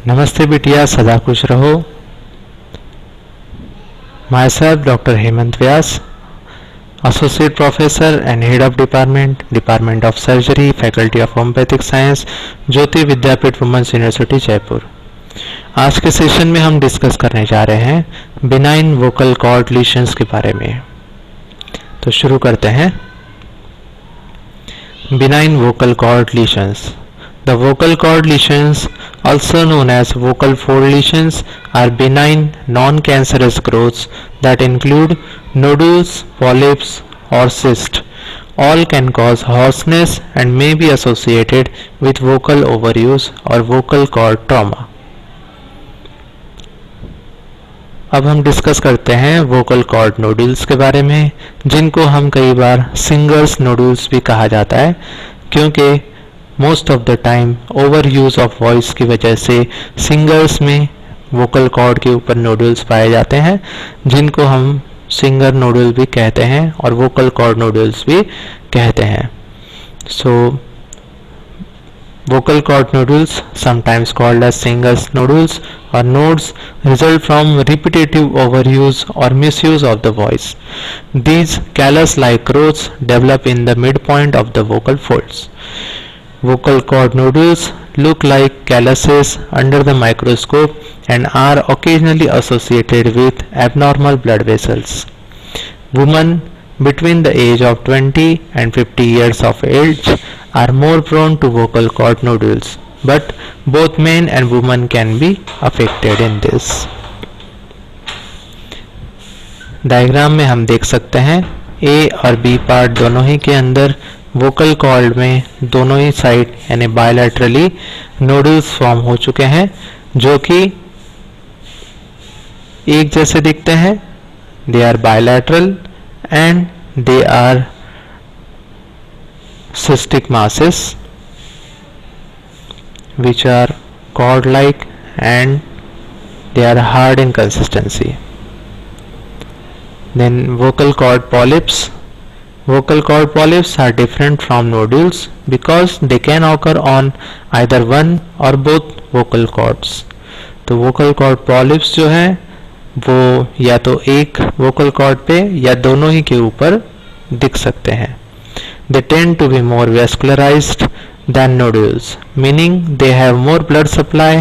नमस्ते बिटिया, सदा खुश रहो। Myself doctor Hemant Vyas, associate professor and head of department of surgery, faculty of homeopathic science, Jyoti Vidyapeeth women's university Jaipur. आज के सेशन में हम डिस्कस करने जा रहे हैं बिनाइन वोकल कॉर्ड लीशंस के बारे में। तो शुरू करते हैं। Benign vocal cord lesions. The vocal cord lesions, also known as vocal fold lesions, are benign, non-cancerous growths that include nodules, polyps, or cysts. All can cause hoarseness and may be associated with vocal overuse or vocal cord trauma. अब हम discuss करते हैं vocal cord nodules के बारे में, जिनको हम कई बार सिंगर्स नोड्यूल्स भी कहा जाता है, क्योंकि most of the time over use of voice की वजह से सिंगर्स में वोकल कॉर्ड के ऊपर नोड्यूल्स पाए जाते हैं, जिनको हम सिंगर नोड्यूल भी कहते हैं और वोकल कॉर्ड नोड्यूल्स भी कहते हैं। सो vocal cord nodules, sometimes called as singers nodules or nodes, result from repetitive overuse or misuse of the voice. These callus-like growths develop in the midpoint of the vocal folds. Vocal cord nodules look like calluses under the microscope and are occasionally associated with abnormal blood vessels. Women between the age of 20 and 50 years of age are more prone to vocal cord nodules, but both men and women can be affected in this. Diagram में हम देख सकते हैं ए और B part दोनों ही के अंदर vocal cord में दोनों ही साइड यानी बायलैटरली नोडल्स फॉर्म हो चुके हैं, जो कि एक जैसे दिखते हैं। They are bilateral and they are cystic masses which are cord like and they are hard in consistency. Then vocal cord polyps. Vocal cord polyps are different from nodules because they can occur on either one or both vocal cords. तो vocal cord polyps जो है वो या तो एक vocal cord पे या दोनों ही के ऊपर दिख सकते हैं। They tend to be more vascularized than nodules, meaning they have more blood supply.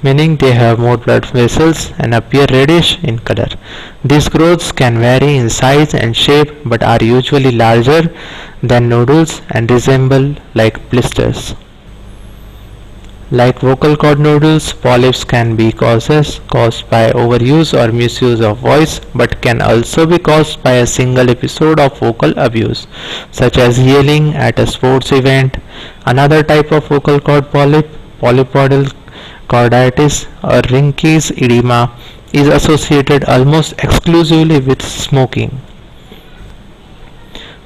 Meaning they have more blood vessels and appear reddish in color. These growths can vary in size and shape but are usually larger than nodules and resemble like blisters. Like vocal cord nodules, polyps can be caused by overuse or misuse of voice, but can also be caused by a single episode of vocal abuse, such as yelling at a sports event. Another type of vocal cord polyp, polypodal chorditis or Rinke's edema, is associated almost exclusively with smoking.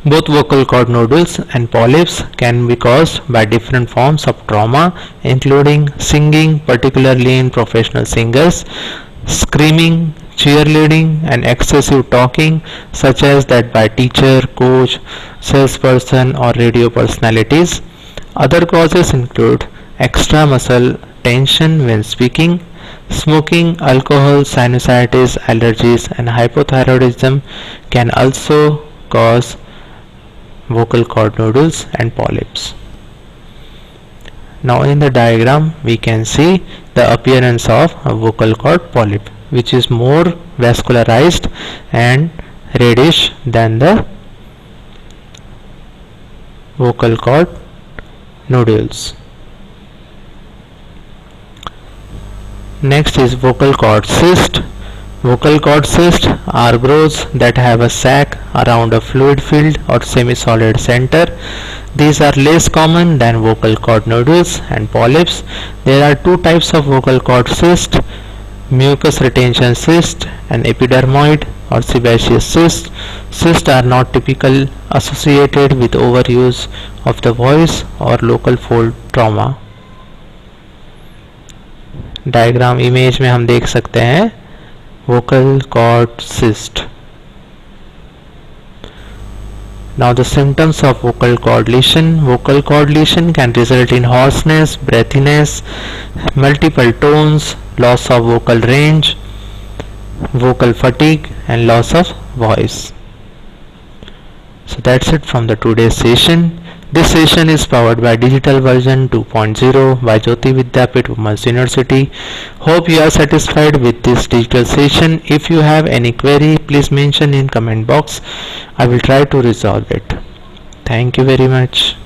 Both vocal cord nodules and polyps can be caused by different forms of trauma, including singing, particularly in professional singers, screaming, cheerleading, and excessive talking, such as that by teacher, coach, salesperson, or radio personalities. Other causes include extra muscle tension when speaking, smoking, alcohol, sinusitis, allergies, and hypothyroidism can also cause vocal cord nodules and polyps. Now in the diagram we can see the appearance of a vocal cord polyp, which is more vascularized and reddish than the vocal cord nodules. Next is vocal cord cyst. Vocal cord cysts are growths that have a sac around a fluid filled or semi-solid center. These are less common than vocal cord nodules and polyps. There are two types of vocal cord cyst: mucus retention cyst and epidermoid or sebaceous cyst. Cysts are not typically associated with overuse of the voice or local fold trauma. Diagram image में हम देख सकते हैं vocal cord cyst. Now the symptoms of vocal cord lesion. Vocal cord lesion can result in hoarseness, breathiness, multiple tones, loss of vocal range, vocal fatigue and loss of voice. So that's it from the today's session. This session is powered by Digital Version 2.0 by Jyoti Vidyapit Women's University. Hope you are satisfied with this digital session. If you have any query, please mention in comment box. I will try to resolve it. Thank you very much.